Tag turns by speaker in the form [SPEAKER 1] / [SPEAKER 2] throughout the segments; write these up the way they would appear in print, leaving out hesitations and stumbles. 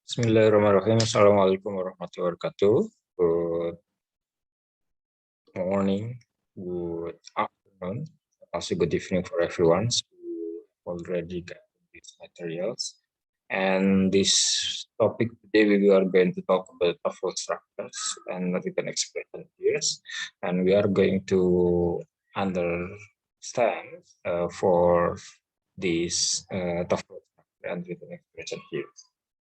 [SPEAKER 1] Bismillahirrahmanirrahim. Assalamualaikum warahmatullahi wabarakatuh. Good morning, good afternoon, also good evening for everyone who already got these materials. And this topic today we are going to talk about TOEFL structures and written expression here. And we are going to understand for this TOEFL structure and written expression here.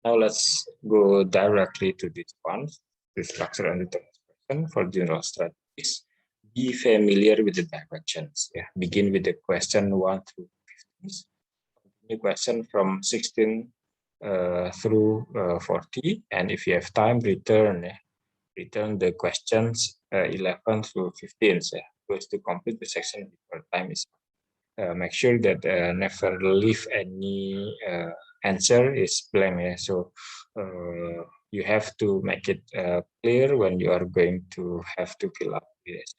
[SPEAKER 1] Now let's go directly to this one, the structure and written expression for general strategies. Be familiar with the directions. Yeah. Begin with the question 1 through 15. The question from 16 through 40, and if you have time, return the questions 11 through 15. Because to complete the section before time is make sure that never leave any answer is blank. So you have to make it clear when you are going to have to fill up this.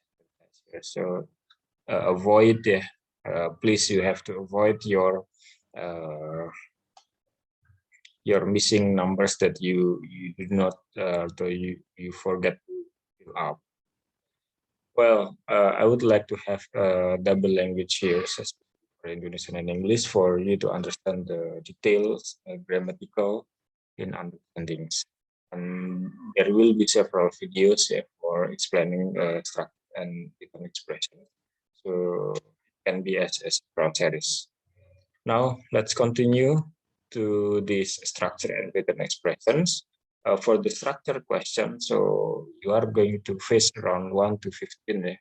[SPEAKER 1] So avoid, please, you have to avoid your missing numbers that you do not, or you forget to fill up. Well, I would like to have a double language here, for Indonesian and English, for you to understand the details, grammatical in understandings. And there will be several videos for explaining structure and written expression. So it can be as several series. Now let's continue to this structure and written expressions. For the structure question, so you are going to face around 1 to 15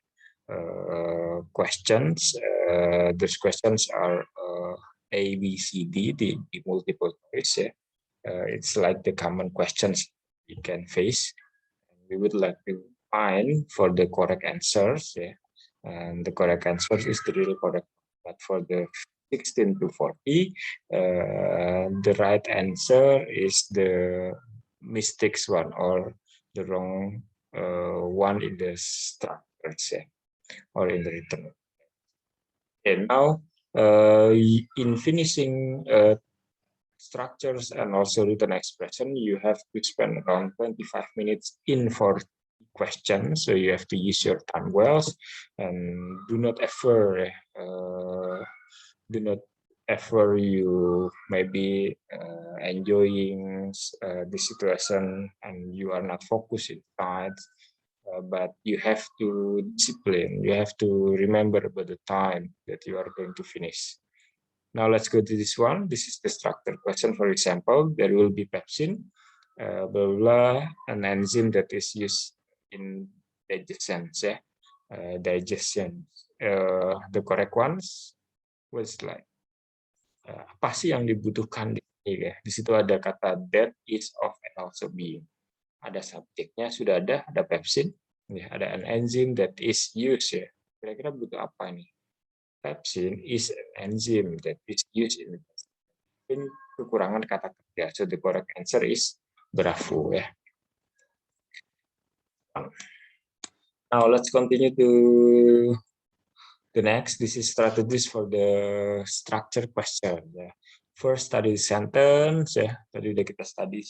[SPEAKER 1] questions. Those questions are A, B, C, D, the multiple choice. It's like the common questions you can face. We would like to find for the correct answers. And the correct answer is the real correct. But for the 16 to 40, the right answer is the mistakes one or the wrong one in the structure or in the written. And now, in finishing structures and also written expression, you have to spend around 25 minutes in for questions. So you have to use your time well, and do not ever you maybe enjoying the situation and you are not focused inside. But you have to discipline. You have to remember about the time that you are going to finish. Now let's go to this one. This is the structure question. For example, there will be pepsin, blah, blah, an enzyme that is used in digestion. The correct ones was like apa sih yang dibutuhkan di sini? Di situ ada kata that, is, of, and also being. Ada subjeknya sudah ada pepsin, ada an enzyme that is used. Kira-kira butuh apa nih? Pepsin is an enzyme that is used in kekurangan kata kerja. So the correct answer is bravo. Now let's continue to the next. This is strategies for the structure question. First study the sentence. Tadi udah kita study.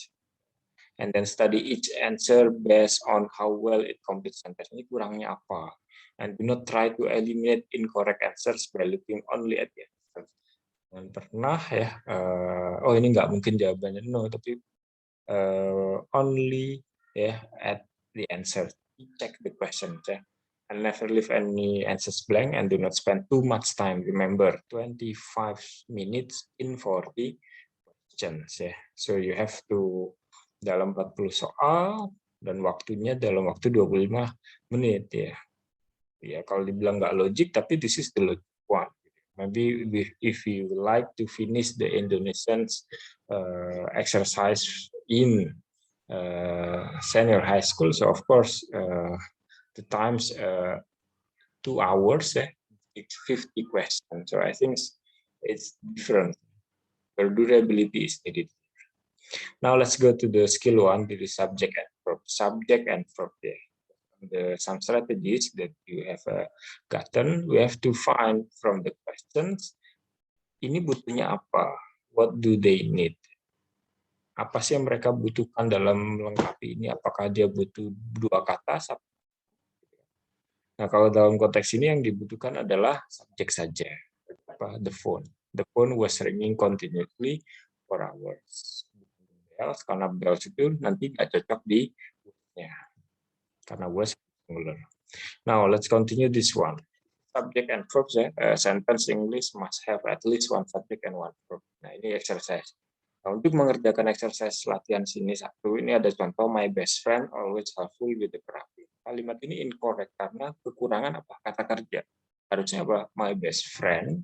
[SPEAKER 1] And then study each answer based on how well it completes sentence. Ini kurangnya apa? And do not try to eliminate incorrect answers by looking only at the answer. Dan pernah oh ini nggak mungkin jawabannya no, tapi only at the answer. Check the question. And never leave any answers blank and do not spend too much time. Remember, 25 minutes in 40 questions. So you have to dalam 40 soal dan waktunya dalam waktu 25 menit ya. Kalau dibilang nggak logik, tapi this is the logic one. Maybe if you like to finish the Indonesian exercise in senior high school, so of course the times 2 hours, it's 50 questions. So I think it's different. The durability is needed. Now let's go to the skill 1, the subject and verb. Subject and verb. Some strategies that you have gotten, we have to find from the questions. Ini butuhnya apa? What do they need? Apa sih yang mereka butuhkan dalam melengkapi ini? Apakah dia butuh 2 kata? Nah, kalau dalam konteks ini yang dibutuhkan adalah subjek saja. Apa? The phone. The phone was ringing continuously for hours. Bells, karena bells itu nanti nggak cocok di ya, karena was singular. Now, let's continue this one. Subject and verbs ya. Sentence English must have at least one subject and one verb. Nah, ini exercise. Nah, untuk mengerjakan exercise latihan sini satu, ini ada contoh my best friend always helpful with the problem. Kalimat ini incorrect karena kekurangan apa? Kata kerja. Harusnya apa? My best friend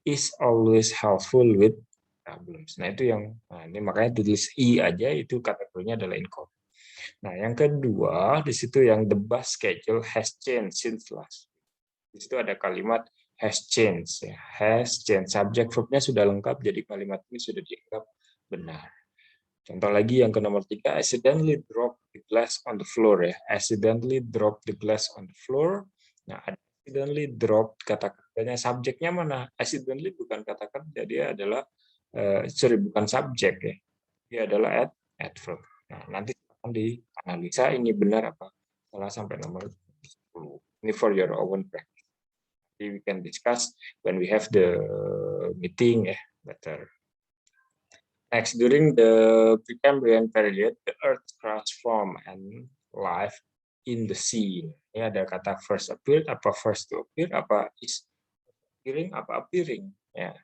[SPEAKER 1] is always helpful with problems. Nah, itu yang ini makanya tulis i aja, itu kategorinya adalah incorrect. Nah, yang kedua di situ yang the bus schedule has changed since last. Di situ ada kalimat has changed ya. Has changed. Subjek verbnya sudah lengkap, jadi kalimat ini sudah dianggap benar. Contoh lagi yang ke nomor 3, accidentally drop the glass on the floor ya. Accidentally drop the glass on the floor. Nah, accidentally drop kata kerjanya, subjeknya mana? Accidentally bukan kata kerja, dia adalah bukan subjek ya. Dia adalah adverb. Nah, nanti akan dianalisa ini benar apa salah sampai nomor 10. Ini for your own practice. We can discuss when we have the meeting ya, better. Next, during the Precambrian period, the Earth transformed and life in the sea. Ini ada kata first appeared, apa first to appear, apa is appearing, apa appearing. Ya,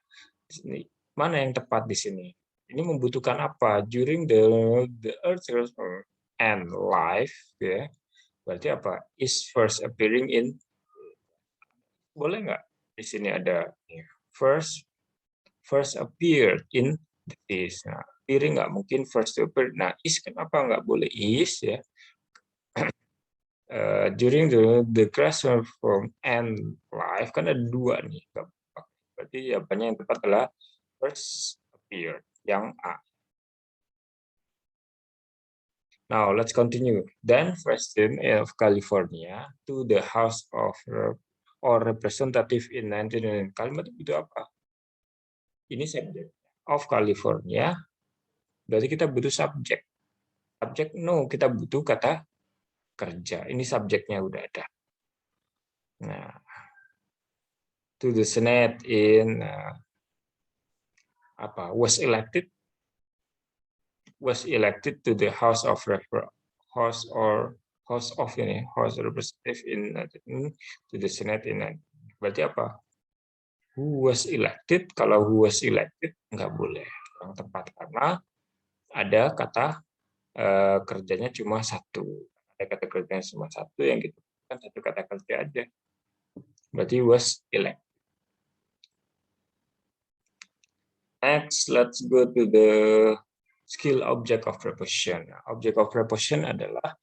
[SPEAKER 1] ini mana yang tepat di sini? Ini membutuhkan apa? During the Earth transformed and life, ya. Berarti apa? Is first appearing in. Boleh nggak? Di sini ada first appeared in is. Nah, appearing nggak mungkin first to appear. Nah, is kenapa nggak boleh is ya? During the classroom and life kan ada 2 nih. Berarti jawabannya yang tepat adalah first appeared yang A. Now let's continue. Then President of California to the House of or Representative in 1999. Kalimat itu apa? Ini subjek of California. Berarti kita butuh subjek. Subjek no, kita butuh kata kerja. Ini subjeknya udah ada. Nah, to the Senate in was elected to the House of Representative in to the Senate in. Berarti apa? Who was elected? Kalau who was elected nggak boleh, yang tepat karena ada kata kerjanya cuma satu. Ada kata kerjanya cuma satu yang gitu kan satu kata kerja aja. Berarti was elected. Next, let's go to the skill object of preposition. Object of preposition adalah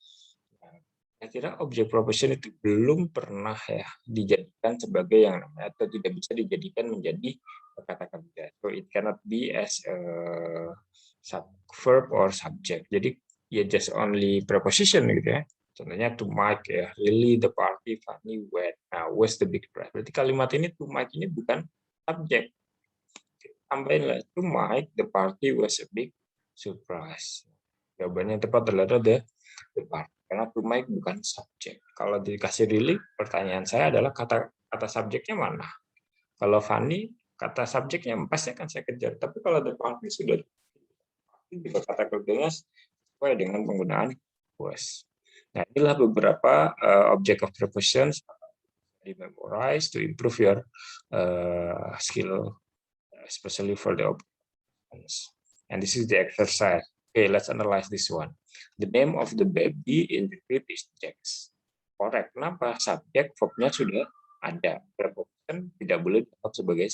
[SPEAKER 1] kira-kira objek proposition itu belum pernah ya dijadikan sebagai yang namanya atau tidak bisa dijadikan menjadi kata kerja. So it cannot be as a verb or subject. Jadi ya just only preposition gitu ya. Contohnya to make ya, Lily the party, funny when. Nah, was the big prize. Berarti kalimat ini to make ini bukan subjek. Tambahin lah, to make the party was a big surprise. Jawabannya tepat adalah the party. Karena to make bukan subjek. Kalau dikasih really, pertanyaan saya adalah kata subjeknya mana? Kalau funny, kata subjeknya pasti akan saya kejar. Tapi kalau the party sudah juga kata kerjanya sesuai dengan penggunaan was. Nah, inilah beberapa object of prepositions di memorize to improve your skill, especially for the options. And this is the exercise. Okay, let's analyze this one. The name of the baby in the crib is Jax. Correct. Kenapa? Subjek, verbnya sudah ada. Preposition tidak boleh dianggap sebagai.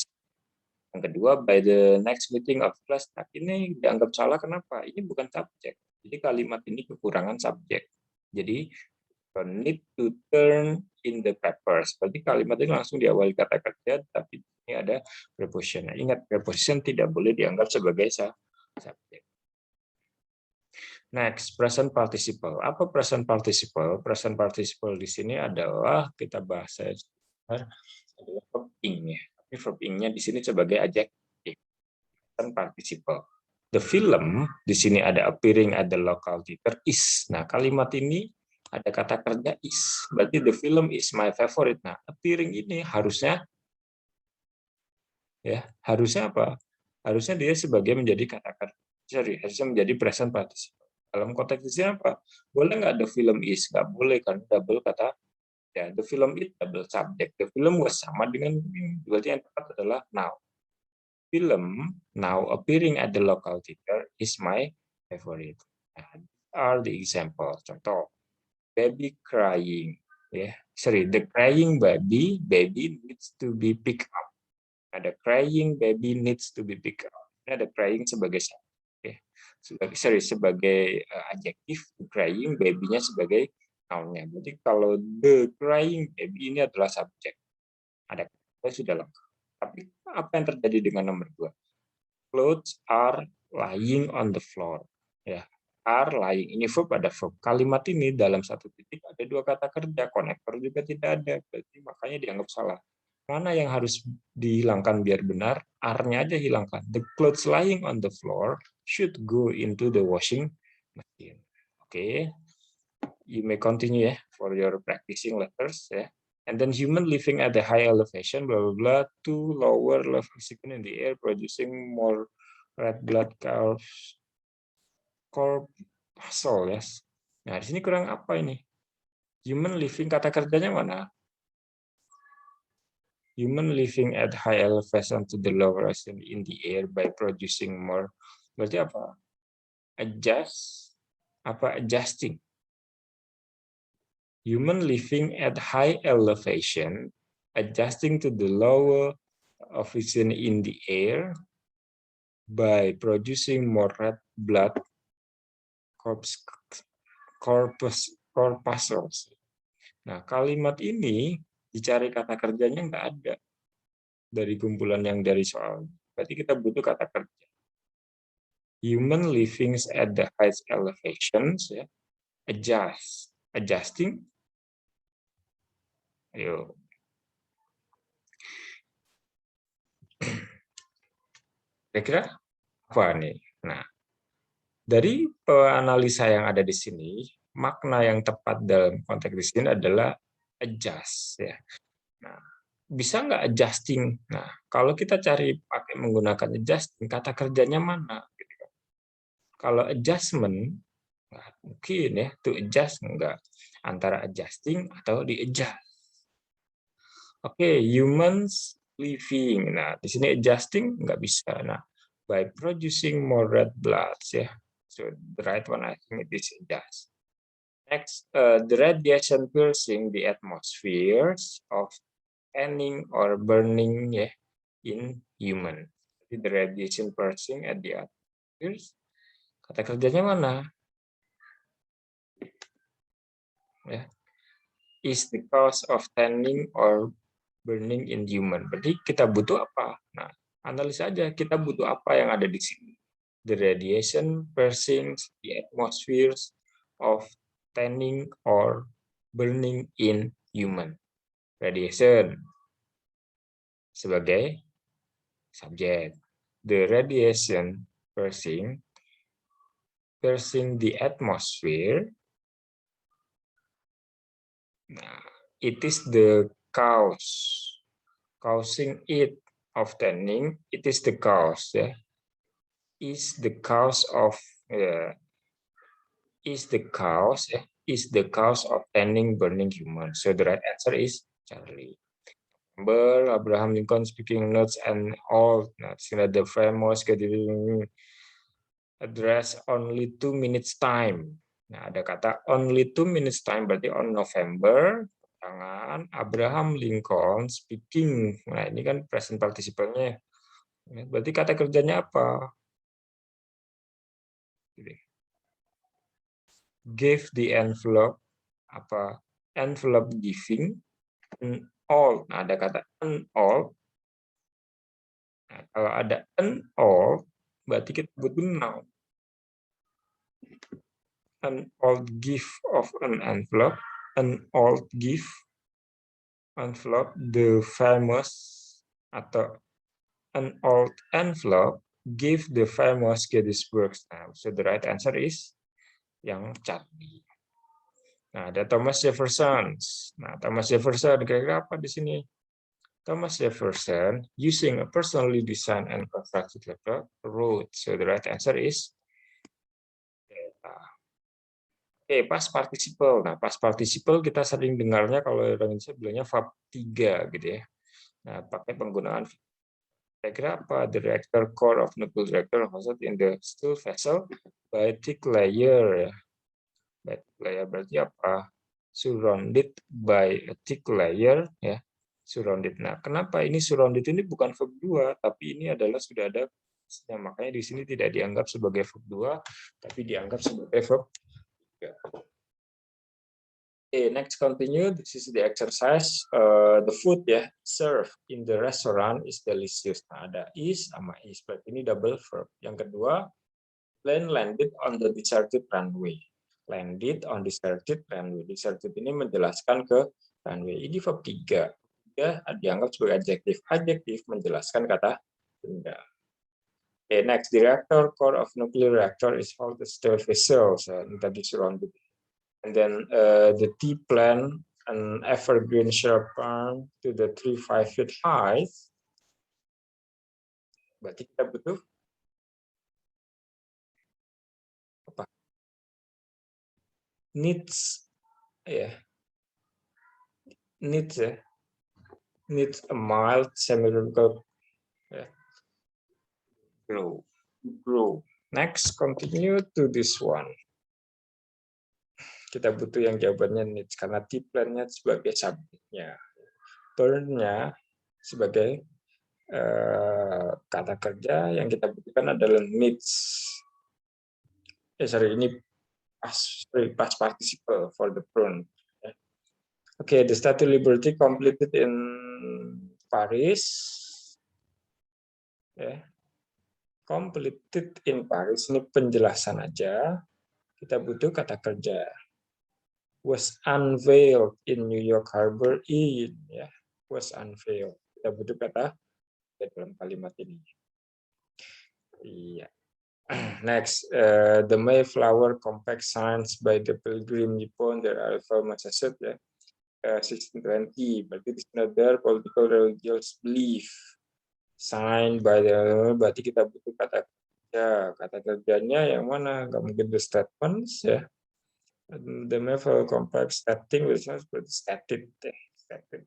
[SPEAKER 1] Yang kedua, by the next meeting of class. Nah, ini dianggap salah. Kenapa? Ini bukan subjek. Jadi kalimat ini kekurangan subjek. Jadi need to turn in the papers. Berarti kalimat ini langsung diawali kata kerja, tapi ini ada preposition. Nah, ingat, preposition tidak boleh dianggap sebagai subjek. Next, present participle. Apa present participle? Present participle di sini adalah kita bahas adalah verb ing ya. Tapi verb ing-nya di sini sebagai adjektif. Present participle. The film, di sini ada appearing at the local theater is. Nah, kalimat ini ada kata kerja is. Berarti the film is my favorite. Nah, appearing ini harusnya apa? Harusnya dia sebagai menjadi kata kerja. Harusnya menjadi present participle. Dalam konteks di sini apa? Boleh nggak the film is? Nggak boleh kan, double kata. Ya, the film is double subject. The film was sama dengan ini. Berarti yang tepat adalah now. Film now appearing at the local theater is my favorite. Nah, these are the example. Contoh, baby crying. The crying baby needs to be picked up. Ada crying baby needs to be picked up. Ini ada crying sebagai sebagai adjektif, crying baby-nya sebagai noun-nya. Jadi kalau the crying baby ini adalah subjek. Ada sudah lengkap. Tapi apa yang terjadi dengan nomor 2? Clothes are lying on the floor. Are lying ini verb, ada verb. Kalimat ini dalam satu titik ada dua kata kerja, konektor juga tidak ada. Berarti makanya dianggap salah. Mana yang harus dihilangkan biar benar? Are-nya aja hilangkan. The clothes lying on the floor should go into the washing machine. Okay. You may continue for your practicing letters And then human living at the high elevation, blah blah blah, to lower level oxygen in the air, producing more red blood corpuscle, yes. Nah, di sini kurang apa ini? Human living, kata kerjanya mana? Human living at high elevation to the lower oxygen in the air by producing more. Berarti apa? Adjusting. Human living at high elevation, adjusting to the lower oxygen in the air by producing more red blood corpuscles. Nah, kalimat ini dicari kata kerjanya nggak ada dari kumpulan yang dari soal. Berarti kita butuh kata kerja. Human living at the highest elevations, adjusting. Ayo. Kira-kira apa nih? Nah, dari analisa yang ada di sini, makna yang tepat dalam konteks di sini adalah adjust. Nah, bisa nggak adjusting? Nah, kalau kita cari pakai menggunakan adjusting, kata kerjanya mana? Kalau adjustment, mungkin to adjust enggak. Antara adjusting atau di-adjust. Oke, humans living. Nah, di sini adjusting nggak bisa. Nah, by producing more red blood, So the right one I think it is adjust. Next, the radiation piercing the atmospheres of tanning or burning in human. Jadi the radiation piercing at the atmospheres. Kata kerjanya mana? Is the cause of tanning or burning in human. Berarti kita butuh apa? Nah, analisa aja kita butuh apa yang ada di sini. The radiation piercing the atmospheres of tanning or burning in human. Radiation sebagai subjek. The radiation piercing the atmosphere. Nah, it is the causing it of tanning. It is the cause, is the cause of tanning, burning human. So the right answer is Charlie. Remember Abraham Lincoln speaking notes and all. Nah, the famous address only 2 minutes time. Nah, ada kata only 2 minutes time berarti on November. Tangan Abraham Lincoln speaking. Nah, ini kan present participle-nya. Berarti kata kerjanya apa? Give the envelope, apa? Envelope giving, all. Nah, ada kata all. Nah, kalau ada all, berarti kita butuh noun. An old gift of an envelope, an old gift envelope, the famous, atau an old envelope, give the famous Gettysburg. Nah, so the right answer is yang Charlie. Nah, ada Thomas Jefferson. Nah, Thomas Jefferson kira-kira apa di sini? Thomas Jefferson using a personally designed and constructed road. So the right answer is Oke, past participle. Nah, past participle kita sering dengarnya kalau orang Indonesia bilangnya verb 3 gitu ya. Nah, pakai penggunaan kira-kira apa? The reactor core of nuclear reactor housed in the steel vessel by thick layer. By thick layer berarti apa? Surrounded by a thick layer ya. Surrounded. Nah, kenapa ini surrounded ini bukan verb 2, tapi ini adalah sudah ada, makanya di sini tidak dianggap sebagai verb 2, tapi dianggap sebagai verb 3. Okay, next continue. This is the exercise. The food ya served in the restaurant is delicious. Nah, ada is sama is. Berarti ini double verb. Yang kedua, plane landed on the deserted runway. Landed on deserted runway. Deserted ini menjelaskan ke runway. Ini verb 3. Ya, dianggap sebagai adjektif. Adjektif menjelaskan kata benda. Okay, next, the reactor core of nuclear reactor is called the steel vessel. So, tadi surrounded. And then the tea plant, an evergreen shrub palm to the tree 5 feet high. Berarti kita butuh apa? Needs, ya, needs ya, needs a mild semi-tropical grow. Next, continue to this one. Kita butuh yang jawabannya needs karena tea plant-nya sebagai subjeknya, burn-nya sebagai kata kerja, yang kita butuhkan adalah needs. Ini past participle for the burn. Okay, the Statue of Liberty completed in Paris. Completed in Paris, ini penjelasan aja. Kita butuh kata kerja. Was unveiled in New York Harbor in, ya, was unveiled. Kita butuh kata dalam kalimat ini. Iya. Next, the Mayflower Compact signed by the Pilgrim Nippon, their Alpha Massachusetts, ya, 1620. Berarti this another political religious belief signed by the. Berarti kita butuh kata kerja. Kata kerjanya yang mana? Nggak mungkin the statements, ya. The Mayflower Compact stating, berarti stated, stated.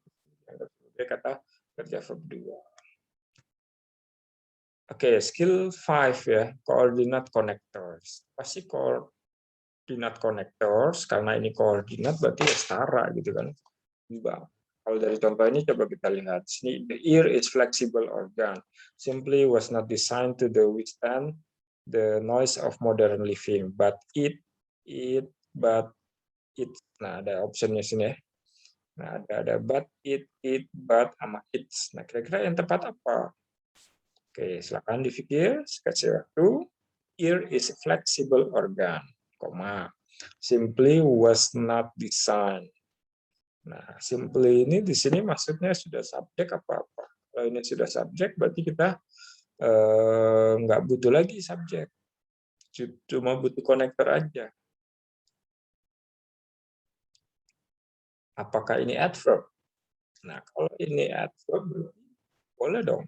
[SPEAKER 1] Kata kerja verb 2. Oke, skill 5 ya, coordinate connectors. Pasti coordinate connectors, karena ini koordinat berarti ya setara gitu kan. Kalau dari contoh ini coba kita lihat. Sini, the ear is flexible organ. Simply was not designed to withstand the noise of modern living, but it. Nah, ada optionnya sini ya. Nah, ada but, but, sama it's. Nah, kira-kira yang tepat apa? Oke, silakan dipikir, kasih waktu. Ear is a flexible organ, simply was not designed. Nah, simply ini di sini maksudnya sudah subjek apa-apa. Kalau ini sudah subjek, berarti kita nggak butuh lagi subjek. Cuma butuh konektor aja. Apakah ini adverb? Nah, kalau ini adverb, boleh dong.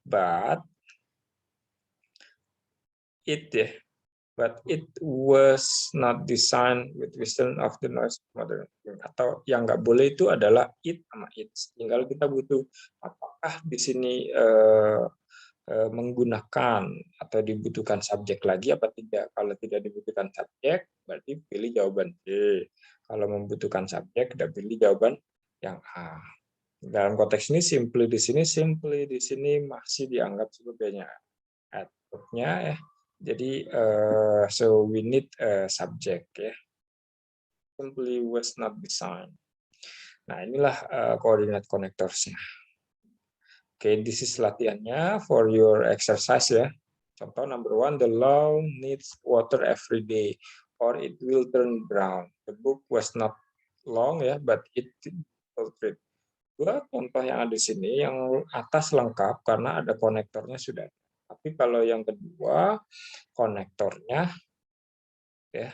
[SPEAKER 1] But it was not designed with wisdom of the noise modern. Atau yang nggak boleh itu adalah it sama its. Tinggal kita butuh apakah di sini menggunakan atau dibutuhkan subjek lagi apa tidak. Kalau tidak dibutuhkan subjek, berarti pilih jawaban C. Kalau membutuhkan subjek, kita pilih jawaban yang A. Dalam konteks ini simply di sini masih dianggap sebagai adverb-nya ya. Jadi so we need a subject ya. Simply was not designed. Nah, inilah coordinate connectors-nya. Oke, this is latihannya for your exercise ya. Contoh number 1, the lawn needs water every day or it will turn brown. The book was not long ya, but it will read. Dua contoh yang ada di sini, yang atas lengkap karena ada konektornya sudah. Tapi kalau yang kedua, konektornya, ya.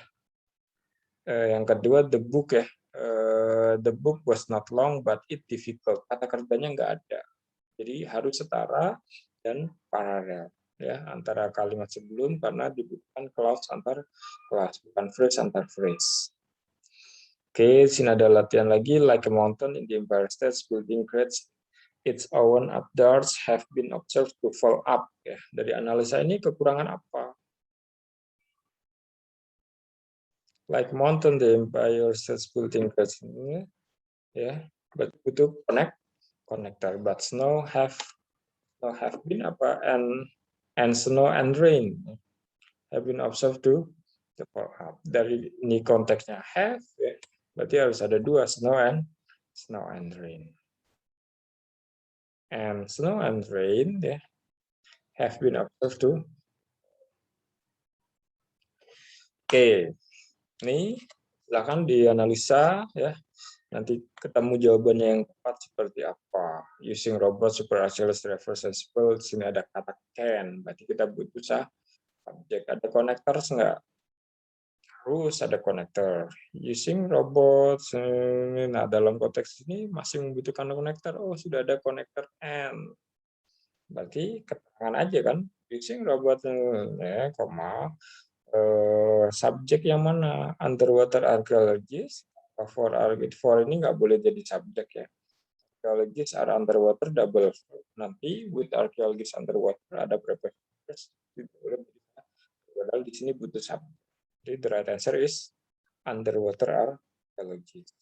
[SPEAKER 1] Yang kedua, the book ya. The book was not long, but it difficult. Kata kerjanya nggak ada. Jadi harus setara dan paralel. Ya, antara kalimat sebelum karena dibutuhkan clause antar clause, bukan phrase antar phrase. Oke, sini ada latihan lagi. Like a mountain in the Empire State Building creates its own updarts have been observed to fall up. Ya, dari analisa ini kekurangan apa? Like mountain, the Empire State Building creates, ya, but butuh connector. But snow have been apa and snow and rain have been observed to fall up. Dari ini konteksnya have, ya, berarti harus ada dua, snow and rain. And snow and rain, ya, have been observed to. Oke, ini silakan dianalisa ya. Nanti ketemu jawabannya yang tepat seperti apa. Using robot super Achilles reversible, sini ada kata can, berarti kita butuh subjek. Ada connector enggak? Harus ada konektor. Using robot, nah dalam konteks ini masih membutuhkan konektor. Oh, sudah ada konektor and. Berarti keterangan aja kan. Using robot, ya, koma. Subjek yang mana? Underwater archaeologists. For ini nggak boleh jadi subjek ya. Archaeologists are underwater double. Nanti with archaeologists underwater ada preposition. Padahal di sini butuh subjek. Jadi the right answer is underwater archaeologists.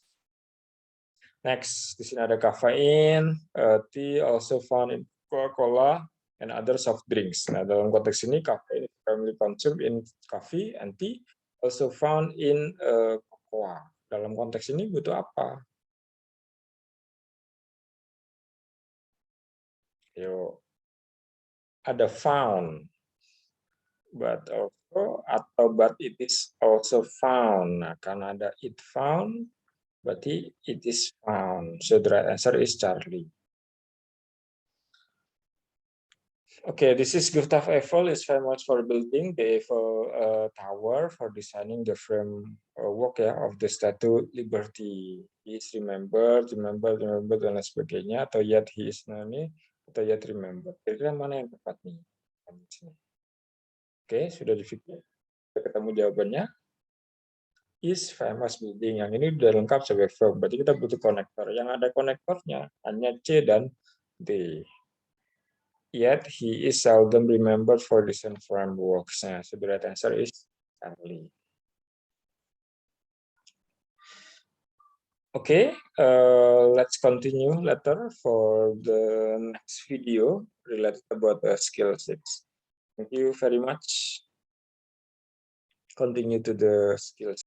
[SPEAKER 1] Next, di sini ada caffeine, tea also found in Coca-Cola and other soft drinks. Nah, dalam konteks ini caffeine is primarily consumed in coffee and tea also found in cocoa. Dalam konteks ini butuh apa? Yuk. Ada found. But it is also found. Nah, karena ada it found, berarti it is found. So the right answer is Charlie. Okay, this is Gustav Eiffel is famous for building the Eiffel Tower, for designing the framework of the Statue Liberty. He is remembered, dan lain sebagainya. Atau yet he is known, atau yet remembered. Kira-kira mana yang tepat nih? Oke, sudah dipikir. Sudah ketemu jawabannya. Is famous building. Yang ini sudah lengkap sebagai verb. Berarti kita butuh konektor. Yang ada konektornya hanya C dan D. Yet he is seldom remembered for design frameworks. Nah, so the right answer is Charlie. Okay, let's continue later for the next video related about the skill 6. Thank you very much. Continue to the skills.